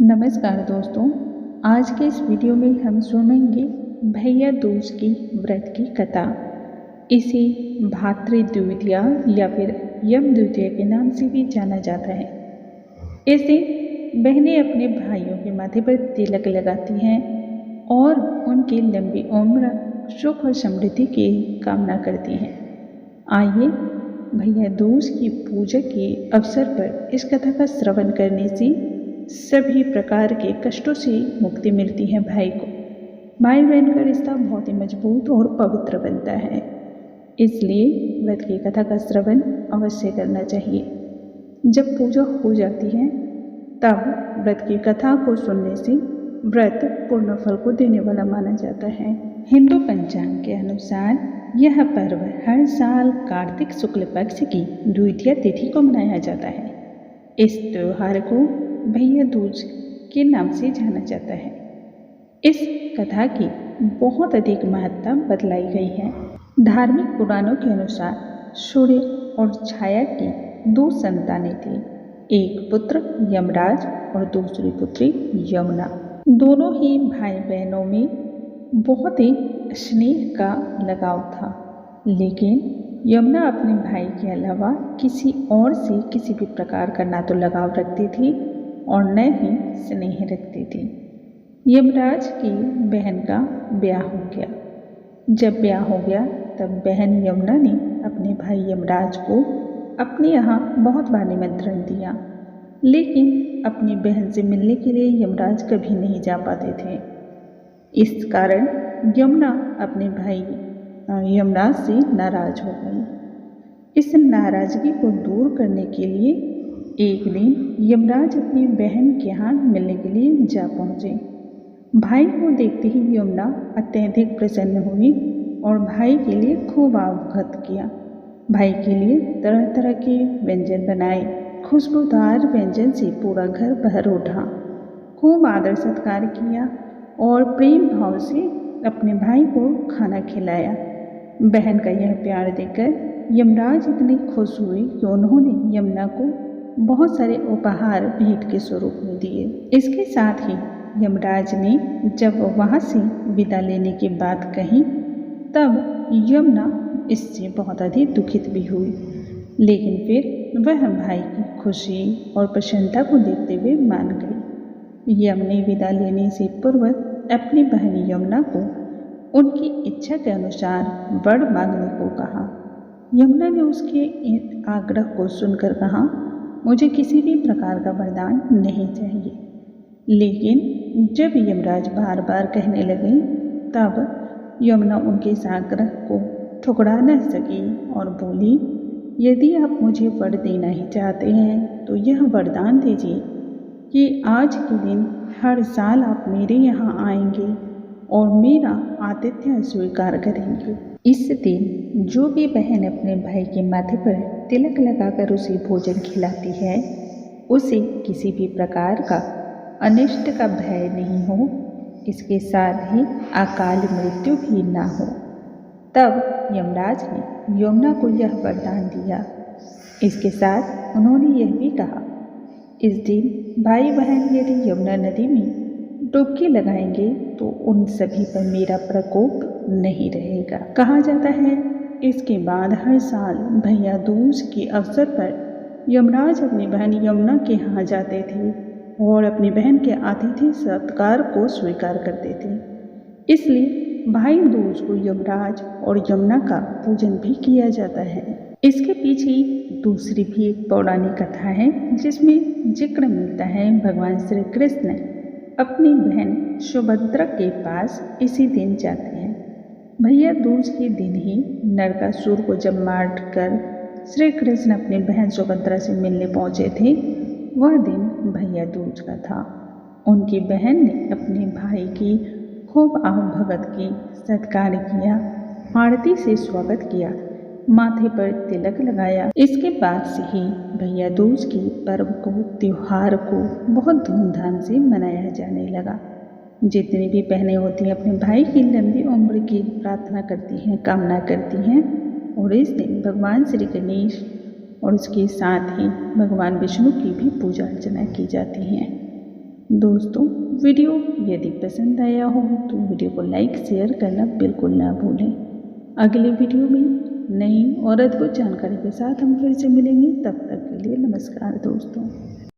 नमस्कार दोस्तों, आज के इस वीडियो में हम सुनेंगे भैया दूज की व्रत की कथा। इसे भातृ द्वितीया या फिर यम द्वितीया के नाम से भी जाना जाता है। इस दिन बहनें अपने भाइयों के माथे पर तिलक लगाती हैं और उनकी लंबी उम्र, सुख और समृद्धि की कामना करती हैं। आइए भैया दूज की पूजा के अवसर पर इस कथा का श्रवण करने से सभी प्रकार के कष्टों से मुक्ति मिलती है। भाई बहन का रिश्ता बहुत ही मजबूत और पवित्र बनता है, इसलिए व्रत की कथा का श्रवण अवश्य करना चाहिए। जब पूजा हो जाती है तब व्रत की कथा को सुनने से व्रत पूर्ण फल को देने वाला माना जाता है। हिंदू पंचांग के अनुसार यह पर्व हर साल कार्तिक शुक्ल पक्ष की द्वितीया तिथि को मनाया जाता है। इस त्योहार को भैया दूज के नाम से जाना जाता है। इस कथा की बहुत अधिक महत्ता बतलाई गई है। धार्मिक पुराणों के अनुसार सूर्य और छाया की दो संतानें थी, एक पुत्र यमराज और दूसरी पुत्री यमुना। दोनों ही भाई बहनों में बहुत ही स्नेह का लगाव था, लेकिन यमुना अपने भाई के अलावा किसी और से किसी भी प्रकार का ना तो लगाव रखती थी और न ही स्नेह रखती थी। यमराज की बहन का ब्याह हो गया। जब ब्याह हो गया तब बहन यमुना ने अपने भाई यमराज को अपने यहाँ बहुत बार निमंत्रण दिया, लेकिन अपनी बहन से मिलने के लिए यमराज कभी नहीं जा पाते थे। इस कारण यमुना अपने भाई यमराज से नाराज हो गई। इस नाराजगी को दूर करने के लिए एक दिन यमराज अपनी बहन के यहाँ मिलने के लिए जा पहुँचे। भाई को देखते ही यमुना अत्यधिक प्रसन्न हुई और भाई के लिए खूब अवगत किया। भाई के लिए तरह तरह के व्यंजन बनाए। खुशबूदार व्यंजन से पूरा घर भर उठा। खूब आदर सत्कार किया और प्रेम भाव से अपने भाई को खाना खिलाया। बहन का यह प्यार देखकर यमराज इतने खुश हुए कि उन्होंने यमुना को बहुत सारे उपहार भेंट के स्वरूप में दिए। इसके साथ ही यमराज ने जब वहाँ से विदा लेने की बात कही तब यमुना इससे बहुत अधिक दुखित भी हुई, लेकिन फिर वह भाई की खुशी और प्रसन्नता को देखते हुए मान गई। यम ने विदा लेने से पूर्व अपनी बहन यमुना को उनकी इच्छा के अनुसार वर मांगने को कहा। यमुना ने उसके आग्रह को सुनकर कहा, मुझे किसी भी प्रकार का वरदान नहीं चाहिए। लेकिन जब यमराज बार बार कहने लगे तब यमुना उनके इस आग्रह को ठुकरा न सकी और बोली, यदि आप मुझे वर देना ही चाहते हैं तो यह वरदान दीजिए कि आज के दिन हर साल आप मेरे यहाँ आएंगे और मेरा आतिथ्य स्वीकार करेंगे। इस दिन जो भी बहन अपने भाई के माथे पर तिलक लगाकर उसे भोजन खिलाती है, उसे किसी भी प्रकार का अनिष्ट का भय नहीं हो, इसके साथ ही अकाल मृत्यु भी ना हो। तब यमराज ने यमुना को यह वरदान दिया। इसके साथ उन्होंने यह भी कहा, इस दिन भाई बहन यदि यमुना नदी में डुबकी लगाएंगे तो उन सभी पर मेरा प्रकोप नहीं रहेगा। कहा जाता है इसके बाद हर साल भैया दूज के अवसर पर यमराज अपनी बहन यमुना के यहाँ जाते थे और अपनी बहन के आतिथ्य सत्कार को स्वीकार करते थे। इसलिए भाई दूज को यमराज और यमुना का पूजन भी किया जाता है। इसके पीछे दूसरी भी एक पौराणिक कथा है जिसमें जिक्र मिलता है भगवान श्री कृष्ण अपनी बहन सुभद्रा के पास इसी दिन जाते हैं। भैया दूज के दिन ही नरकासुर को जब मार कर श्री कृष्ण अपनी बहन सुभद्रा से मिलने पहुँचे थे, वह दिन भैया दूज का था। उनकी बहन ने अपने भाई की खूब आवभगत की, सत्कार किया, आरती से स्वागत किया, माथे पर तिलक लगाया। इसके बाद से ही भैया दूज की पर्व को, त्योहार को बहुत धूमधाम से मनाया जाने लगा। जितनी भी बहनें होती हैं अपने भाई की लंबी उम्र की प्रार्थना करती हैं, कामना करती हैं और इस दिन भगवान श्री गणेश और उसके साथ ही भगवान विष्णु की भी पूजा अर्चना की जाती है। दोस्तों, वीडियो यदि पसंद आया हो तो वीडियो को लाइक शेयर करना बिल्कुल ना भूलें। अगले वीडियो में नई और अद्भुत जानकारी के साथ हम फिर से मिलेंगे। तब तक के लिए नमस्कार दोस्तों।